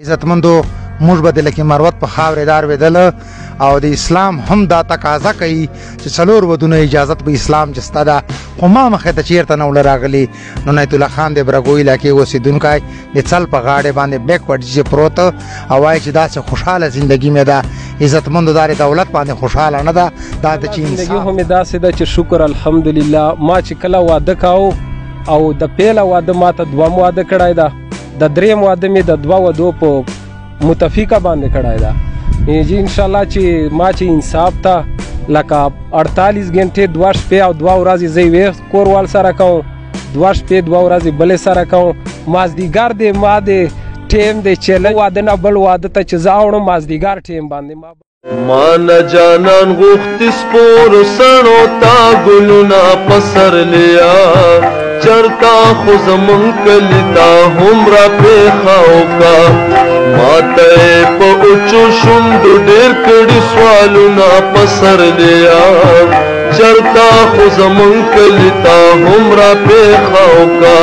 عزتمندو موږ به د لکه مروت په خاورې دار ویدل او د اسلام هم دا تقاضا کوي چې څلور ودونه اجازت به اسلام چې ستا ده خو ما مخې ته چېرته نه وله راغلي نو نعیت الله خان د برګو علاقې اوسېدونکی د څل په غاړې باندې بیکورډ چې پروت او وایي چې داسې خوشحاله زندګي مې ده عزتمندو دا د دولت باندې خوشحاله نه ده دا د چې زندګي خو مې داسې ده چې شکر الحمدلله ما چې کله واده کاو او د پیله واده ما ته دوم واده کړی ده د دریم واده مې د دوه ودو په متفقه باندې کړی ده جی انشاءالله چې ما چې انصاف ته لکه 48 غنټې 2 شپې او 2 ورځې زه یوې کوروال سره کوم 2 شپې 2 ورځې بلې سره کوم مازدیګر دی ما دی ټیم دی چیلنج واده نه بل واده ته چې زه اوړم مازدیګر ټیم باندې ما نه جانان غوښتي سپورو سړو تا ګلونه پسر لیا چرتا خو زمون کلی تا هم را پیښه وکړه ما ته په اوچو شونډو ډېر کړي سوالونه په سر لیا چرتا خو زمون کلي تا هم را پیښه وکړه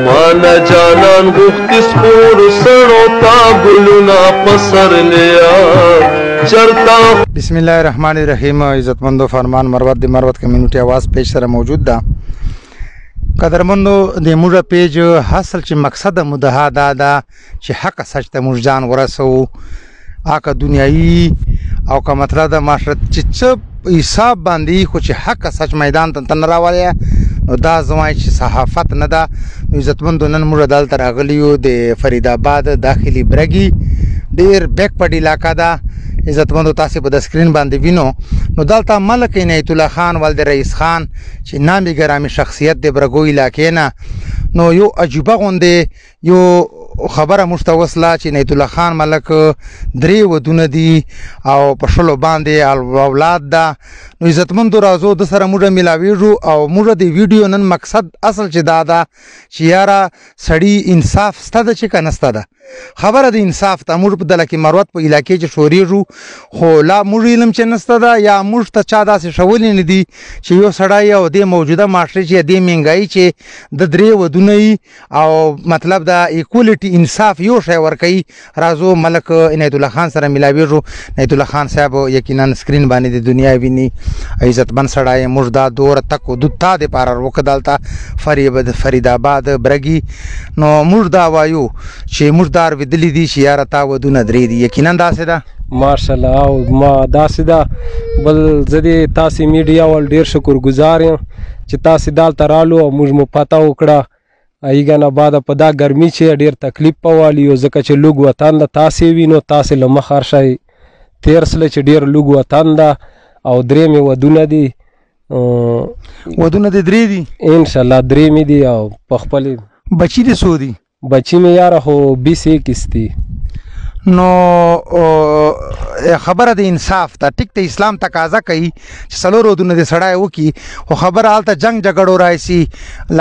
ما نه جانان غوښتي سپورو سړو تا ګلونه په سر لیا چرتا. بسم الله الرحمن الرحیم. عزتمندو فرمان مروت د مروت کمیونټي आवाज پیج سره موجود ده. قدرمندو د موږ پیج حاصل چې مقصد مدها دا ده چې حق سچ ته موږ ځان ورسو اکه دنیایي او که مطلب د معاشرت چې څه حساب باندې خو چې حق سچ میدان ته نه راولي نو دا زموږ چې صحافت نه ده. عزتمندو نن موږ دلته راغلیو د فرید آباد داخلي برګي ډېر بیکورډ علاقه ده. عزتمندو تاسو په د سکرین باندې وینو نو دلته ملک نعیت الله خان ولد رئیس خان چې نامي ګرامي شخصیت د برګو علاقې نه نو یو عجیبه غونډه یو خبره مشتوسله چې نعیت الله خان ملک درې ودونه دي او په شلو باندې اولاد ده. نو عزتمندو راځو د سره موږ ملاویږو او موږ د ویډیو نن مقصد اصل چې دا ده چې یاره سړی انصاف ستده چې که نسته ده خبره د انصاف ته موږ په د لکه مروت په علاقې چې شورېږو خو لا موږ علم چې نسته ده یا موږ ته چا داسې ښولي نه دي چې یو سړی او د موجوده معاشرې چې د مهنګایي چې د درې ودونه او مطلب د ایکولیټي انصاف یو شی ورکوي. راځو ملک نعیت الله خان سره ملاویږو. نعیت الله خان صاحب یقینا سکرین باندې د دنیا ویني عزتمند سړی موږ دا دور تک ودود تا دپاره وکړه دلته فرید آباد برګي نو موږ دا وایو چې موږ دا اورېدلي دي چې یاره تا ودونه درې دي یقینا داسې ده ماشاءالله او ما داسې ده بل زه د تاسې میډیا ول ډېر شکرګزار یم چې تاسې دلته رالو او موږ مو پته وکړه ایګه نه بعده په دا ګرمي چې ډېر تکلیف په والي یو ځکه چې لږ وطن ده تاسې وي نو تاسې له مخ هر شی تېر سله چې ډېر لږ وطن ده او درې مې ودونه دي ودونه دې درې دي انشاءالله درې مې دي او په خپلې بچي دې څو دي بچی مې یاره خو 20-21 دي. نو خبره د انصاف ته ټیک ته اسلام تقاضا کوي چې څلور ودونه دې سړی وکړي خو خبره هلته جنګ جګړو راشي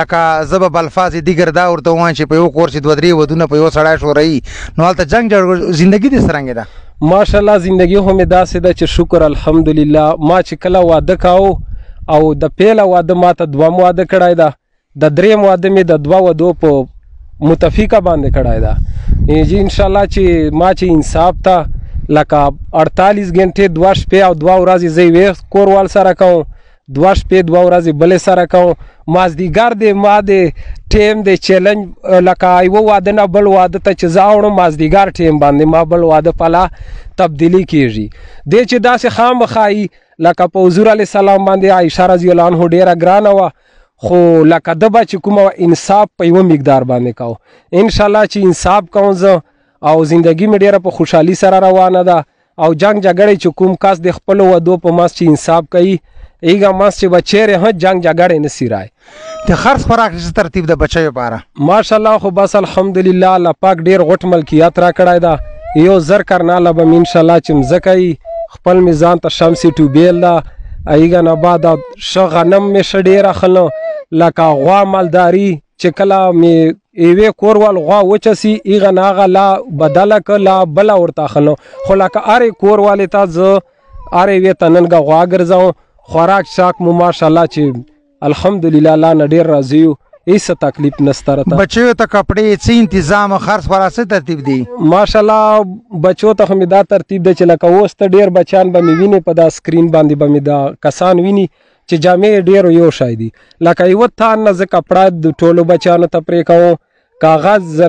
لکه زه به بالفاظ دیګر دا ورته ووایم چې په یو کور چې دوه درې ودونه په یو سړی شوروي نو هلته جنګ جګړو زندګي دې څرنګې ده ماشاءالله زندګي خو مې داسې ده چې شکر الحمدلله ما چې کله واده کاو او د پیله واده ما ته دوم واده کړی ده د دریم واده مې د دوه ودو په متفقه باندې کړی ده جی انشاءالله چې ما چې انصاف ته لکه 48 غنټې 2 شپې او 2 ورځې زه یوې کوروال سره کوم 2 شپې 2 ورځې بلې سره کوم مازدیګر دی ما دی ټیم دی چیلنج لکه یوه واده نه بل واده ته چې زه اوړم مازدیګر ټیم باندې ما بل واده پله تبدیلي کېږي دی چې داسې خامخایي لکه په حضور علیه السلام باندې عایشه رضی الله عنه ډېره ګرانه وه خو لکه ده به چې کومه انصاف په یوه مقدار باندې کوو انشاءالله چې انصاف کوم زه او زندګي مې ډېره په خوشحالي سره روانه ده او جنګ جګړې چې کوم کس د خپلو ودو په منځ چې انصاف کوي ایګه منځ چې به چیرې هم جنګ جګړې نسي رای د خرڅ خوراک څه ترتیب د بچیو لپاره ماشاءالله خو بس الحمدلله الله پاک ډېر غټ ملکیت را کړی ده یو زر کرناله به مې انشاءالله چې مځکه یي خپل مې ځان ته شمسي ټوبیل ده ایګه نه بعد ښه غنم مې ښه ډېر اخلم لکه غوا مالداري چې کله مې یوې کوروال غوا وچسي ایغه نه هغه لا بدله که لا بله ورته اخلم خو لکه هرې کوروالې ته زه هرې یوې ته ننګه غوا ګرځوم خوراک شاک مو ماشاءالله چې الحمدلله الله نه ډېر راضي یو هیڅ تکلیف نشته راته. بچیو ته کپړې څه تنظیم خرڅ ورا څه ترتیب دی؟ ماشاءالله بچو ته خو مې دا ترتیب دی چې لکه اوس ته ډېر بچیان به مې ویني په دا سکرین باندې به مې دا کسان ویني چې جامې ډېرو یو شی دي. لکه یوه تان نه زه کپړه د ټولو بچیانو ته پرې کوم، کاغذ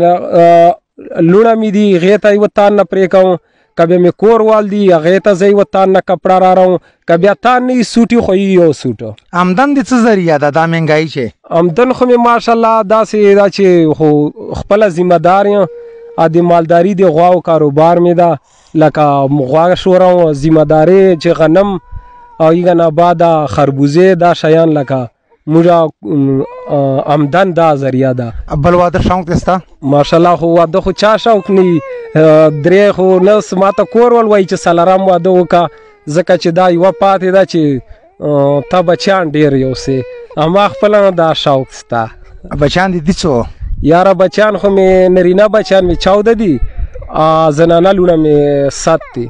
لوڼه مې دي هغې ته یوه تان نه پرې کوم، که بیا مې کور وال دي هغې ته زه یوه تان نه کپړه راروم، که بیا تان نه وي سوټي خو یو سوټ. آمدن د څه ذریعه ده دا مهنګایي چې؟ آمدن خو مې ماشاءالله داسې ده چې خو خپله ذمه دار یم، د مالداري د غواو کاروبار مې ده، لکه غوا شورم ذمه داري چې غنم او هغه نه بعد خربوزې دا شیان لکه موږ آمدن دا ذریعه ده. بل واده شوق دی ستا؟ ماشاءالله خو واده خو چا شوق نه وي، درې خو نس ماته کور ول وایي چې څلرم واده وکړه، ځکه چې دا یوه پاتې ده چې تا بچیان ډېر یوسې، اما خپله نه دا شوق ستا. بچیان دي څو؟ یاره بچیان خو مې نرینه بچیان مې 14 دي، زنانه لوڼه مې 7 دي.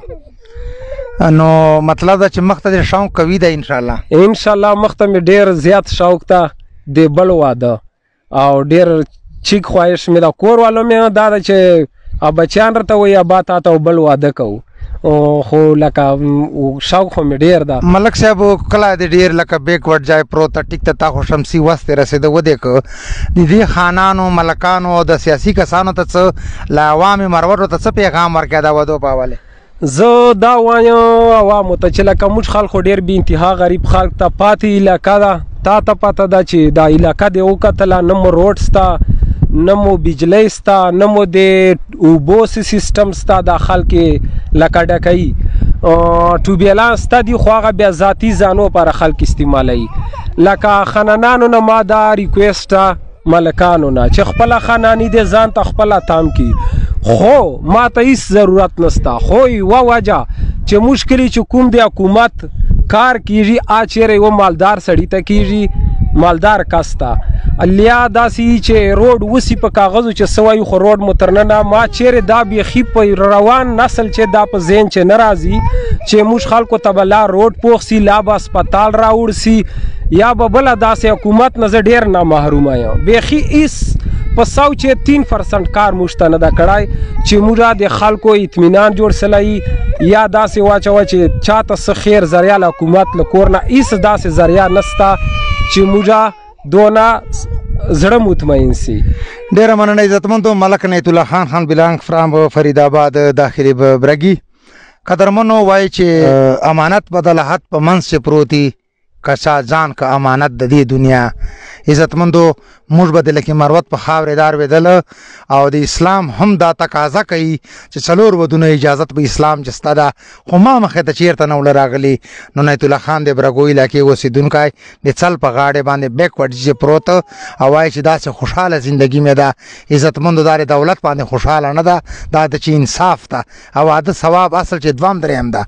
نو مطلب دا چې مخته د شوق کوي ده انشاءالله مخته مې ډېر زیات شوق ته د بل واده او ډېر چیک خواهش مې ده. کور والو مې دا ده چې بچیان راته وایي ابا تا ته بل واده کوو، خو لکه شوق خو مې ډېر ده. ملک صاحب کله د ډېر لکه بیکورډ ځای پروت ته ټیک ته تا خو شمسي وس ته رسېده ودې که د دې خانانو ملکانو او د سیاسي کسانو ته څه له عوامي مروتو ته څه پیغام ورکوې دا ودو په حواله؟ زه دا وایم عوامو ته چې لکه موږ خلک خو ډېر بې انتها غریب خلک ته پاتې علاقه ده، تا ته پته ده چې دا علاقه دې وکتله نه مو روډ سته، نه مو بجلی سته، نه مو د اوبو سیسټم سته، دا خلک لکه ډکوي. ټوبیلان سته دي خو هغه بیا ذاتي ځانو لپاره خلک استعمالوي. لکه خانانانو نه ما دا ریکویسټ ملکانو نه چې خپله خاناني دې ځان ته خپله تام کړي، خو ما ته هیڅ ضرورت نشته. خو یوه وجه چې مشکل چې کوم د حکومت کار کیږي چیرې یوه مالدار سړي ته کیږي، مالدار کس ته لیا داسې چې روډ وسی په کاغذو چې څه وایي، خو روډ مو تر ننه ما چیرې دا بیخي په روان نسل چې دا په ذهن چې نه راځي چې موږ خلکو ته به لا روډ پوخ سي، لا به اسپتال راوړ سي، یا به بله داسې حکومت نه زه ډېر نه محرومه یم. بیخي هیڅ په 103% کار موږ ته نه ده کړی چې موږ د خلکو اطمینان جوړ سلی، یا داسې واچوه چې چاته څه خیر ذریعه له حکومت له کور نه هیڅ داسې ذریعه نشته چې موږ دونه زړه مطمئن سي. ډېره مننه عزتمندو. ملک نیت الله خان بلانک فرام فرید آباد داخلي برګي. قدرمنو وایي چې امانت بدل حد په منځ چې پروتي کچا ځان که امانت د دې دنیا. عزتمندو موږ به د لکي مروت په خاورې دار ویدله او د اسلام هم دا تقاضا کوي چې 4 ودونه اجازت به اسلام چې سته ده، خو ما مخې ته چېرته نه وله راغلي. نو نیت الله خان د برګو علاقې اوسېدونکی د څل په غاړې باندې بیکورډ چې پروت او وایي چې داسې خوشحاله زندګي مې ده. عزتمندو دا د دولت باندې خوشحاله نه ده، دا د چې انصاف ده او واده ثواب اصل چې 2 درېیم ده.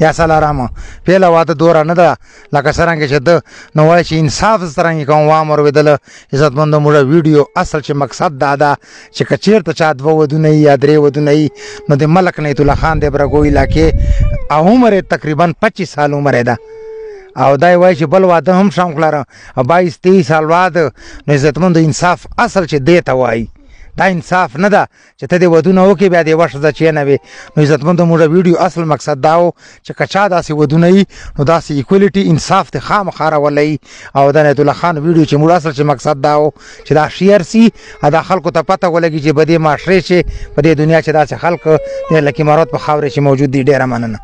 یا سلام پیله واده دوره نه ده لکه څرنګه چې ده نو وایي چې انصاف څرنګه کوم وام ورېدله. عزتمندو موږ ویډیو اصل چې مقصد دا ده چې که چېرته چا 2 ودونه یا 3 ودونه وي نو د ملک نیت الله خان د برګو علاقې او عمر تقریبا 25 سال عمر ده او دا وایي چې بل واده هم شوق لرم 22-23 سال واده. نو عزتمندو انصاف اصل چې دې ته وایي دا انصاف نه ده چې ته دې ودونه وکړې بیا دې وښځه چېنوې. نو عزتمندو موږ ویډیو اصل مقصد دا و چې که چا داسې ودونه وي نو داسې ایکولیټي انصاف ته خامخا راولی او د نیت الله خان ویډیو چې موږ اصل چې مقصد دا و چې دا شیر سي دا خلکو ته پته ولګي چې په دې معاشرې چې په دې دنیا چې داسې خلک د لکي مروت په خاورې چې موجود دي. ډېره مننه.